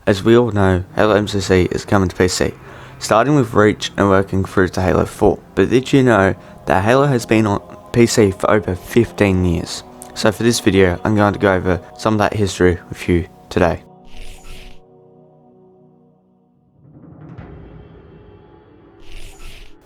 as we all know, Halo MCC is coming to PC, starting with Reach and working through to Halo 4. But did you know that Halo has been on PC for over 15 years? So for this video, I'm going to go over some of that history with you today.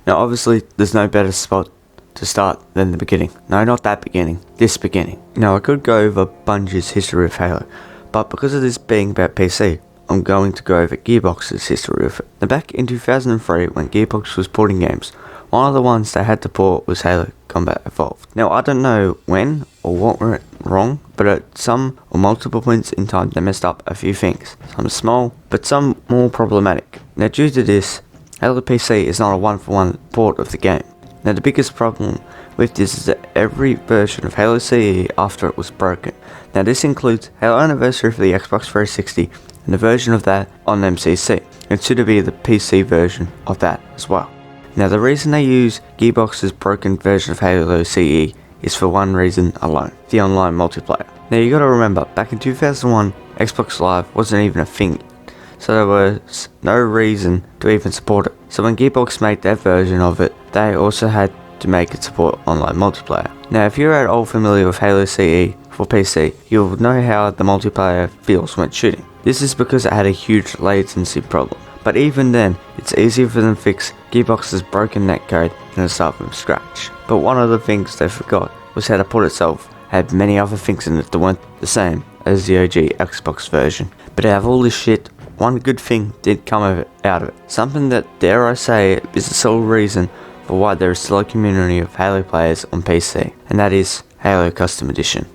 Now obviously, there's no better spot to start than the beginning. No, not that beginning, this beginning. Now I could go over Bungie's history of Halo, but because of this being about PC, I'm going to go over Gearbox's history of it. Now back in 2003, when Gearbox was porting games, one of the ones they had to port was Halo Combat Evolved. Now I don't know when or what went wrong, but at some or multiple points in time they messed up a few things. Some small, but some more problematic. Now due to this, Halo PC is not a one-for-one port of the game. Now the biggest problem with this is that every version of Halo CE after it was broken. Now this includes Halo Anniversary for the Xbox 360 and the version of that on MCC, and soon to be the PC version of that as well. Now the reason they use Gearbox's broken version of Halo CE is for one reason alone: the online multiplayer. Now you gotta remember, back in 2001, Xbox Live wasn't even a thing, so there was no reason to even support it. So when Gearbox made their version of it, they also had to make it support online multiplayer. Now if you're at all familiar with Halo CE for PC, you'll know how the multiplayer feels when shooting. This is because it had a huge latency problem. But even then, it's easier for them to fix Gearbox's broken netcode than to start from scratch. But one of the things they forgot was how the port itself had many other things in it that weren't the same as the OG Xbox version. But out of all this shit, one good thing did come out of it. Something that, dare I say, is the sole reason for why there is still a community of Halo players on PC, and that is Halo Custom Edition.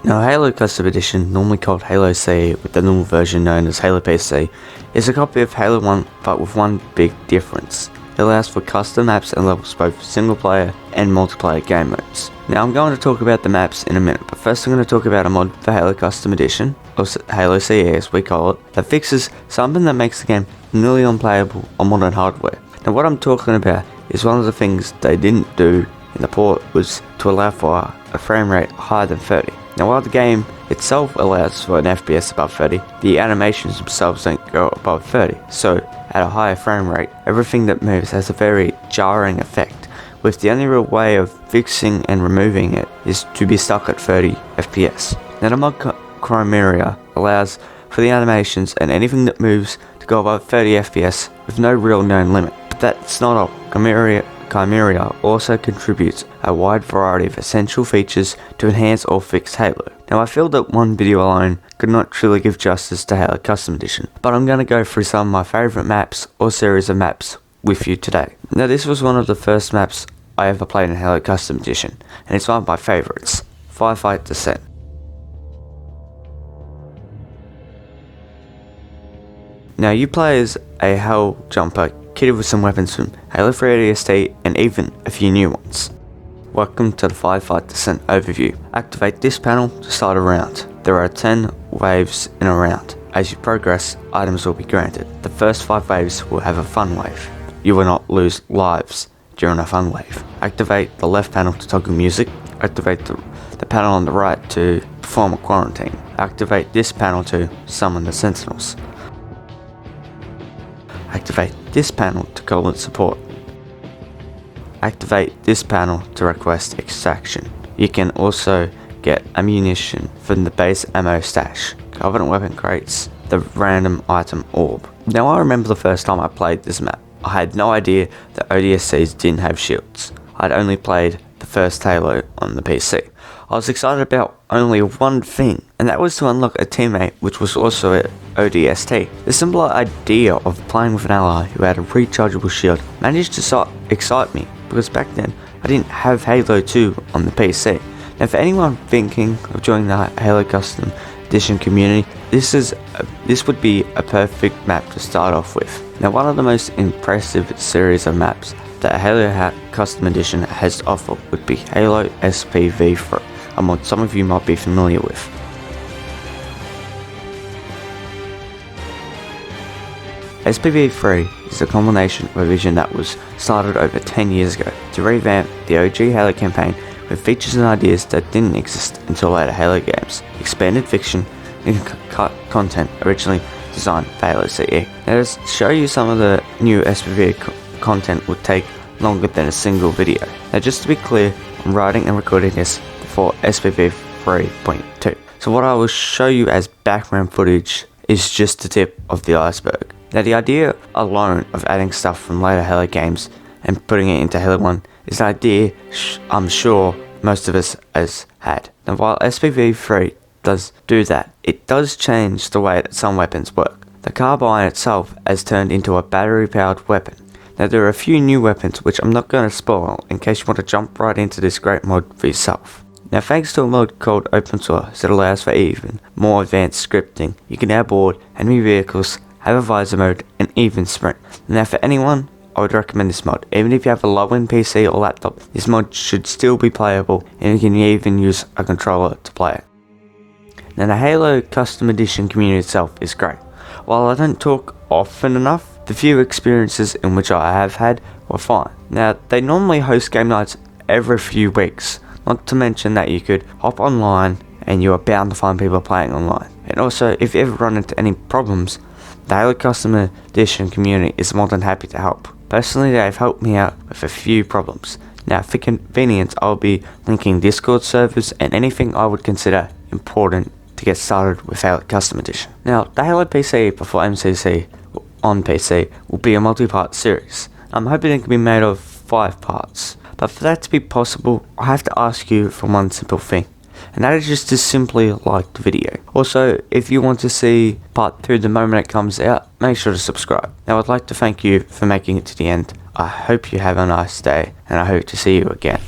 Now Halo Custom Edition, normally called Halo CE with the normal version known as Halo PC, is a copy of Halo 1 but with one big difference. It allows for custom maps and levels both for single player and multiplayer game modes. Now I'm going to talk about the maps in a minute, but first I'm going to talk about a mod for Halo Custom Edition, or Halo CE as we call it, that fixes something that makes the game nearly unplayable on modern hardware. Now what I'm talking about is one of the things they didn't do in the port was to allow for a frame rate higher than 30. Now while the game itself allows for an FPS above 30, the animations themselves don't go above 30, so at a higher frame rate, everything that moves has a very jarring effect, with the only real way of fixing and removing it is to be stuck at 30 FPS. Now the mod Chimera allows for the animations and anything that moves to go above 30 FPS with no real known limit. But that's not all. Chimera also contributes a wide variety of essential features to enhance or fix Halo. Now I feel that one video alone could not truly give justice to Halo Custom Edition, but I'm going to go through some of my favourite maps or series of maps with you today. Now this was one of the first maps I ever played in Halo Custom Edition, and it's one of my favourites, Firefight Descent. Now you play as a Hell Jumper kitted with some weapons from Halo 3 ODST and even a few new ones. Welcome to the Firefight Descent overview. Activate this panel to start a round. There are 10 waves in a round. As you progress, items will be granted. The first 5 waves will have a fun wave. You will not lose lives during a fun wave. Activate the left panel to toggle music. Activate the panel on the right to perform a quarantine. Activate this panel to summon the sentinels. Activate this panel to call in support. Activate this panel to request extraction. You can also get ammunition from the base ammo stash, Covenant weapon crates, the random item orb. Now I remember the first time I played this map, I had no idea that ODSTs didn't have shields. I'd only played the first Halo on the PC. I was excited about only one thing, and that was to unlock a teammate which was also an ODST. The simple idea of playing with an ally who had a rechargeable shield managed to excite me, because back then I didn't have Halo 2 on the PC. Now for anyone thinking of joining the Halo Custom Edition community, this would be a perfect map to start off with. Now one of the most impressive series of maps that Halo Custom Edition has to offer would be Halo SPV3, a mod some of you might be familiar with. SPV3 is a combination of a vision that was started over 10 years ago to revamp the OG Halo campaign with features and ideas that didn't exist until later Halo games, expanded fiction, and content originally designed for Halo CE. Now to show you some of the new SPV content would take longer than a single video. Now just to be clear, I'm writing and recording this before SPV 3.2. So what I will show you as background footage is just the tip of the iceberg. Now the idea alone of adding stuff from later Halo games and putting it into Halo 1 is an idea I'm sure most of us has had. Now while SPV 3 does do that, it does change the way that some weapons work. The carbine itself has turned into a battery powered weapon. Now there are a few new weapons which I'm not going to spoil in case you want to jump right into this great mod for yourself. Now thanks to a mod called Open Source that allows for even more advanced scripting, you can now board enemy vehicles, have a visor mode, and even sprint. Now for anyone, I would recommend this mod. Even if you have a low-end PC or laptop, this mod should still be playable and you can even use a controller to play it. Now the Halo Custom Edition community itself is great. While I don't talk often enough, the few experiences in which I have had were fine. Now they normally host game nights every few weeks. Not to mention that you could hop online and you are bound to find people playing online. And also, if you ever run into any problems, the Halo Custom Edition community is more than happy to help. Personally, they've helped me out with a few problems. Now, for convenience, I'll be linking Discord servers and anything I would consider important to get started with Halo Custom Edition. Now, the Halo PC before MCC on PC will be a multi-part series. I'm hoping it can be made of 5 parts. But for that to be possible, I have to ask you for one simple thing, and that is just to simply like the video. Also, if you want to see part 2 the moment it comes out, make sure to subscribe. Now I'd like to thank you for making it to the end. I hope you have a nice day, and I hope to see you again.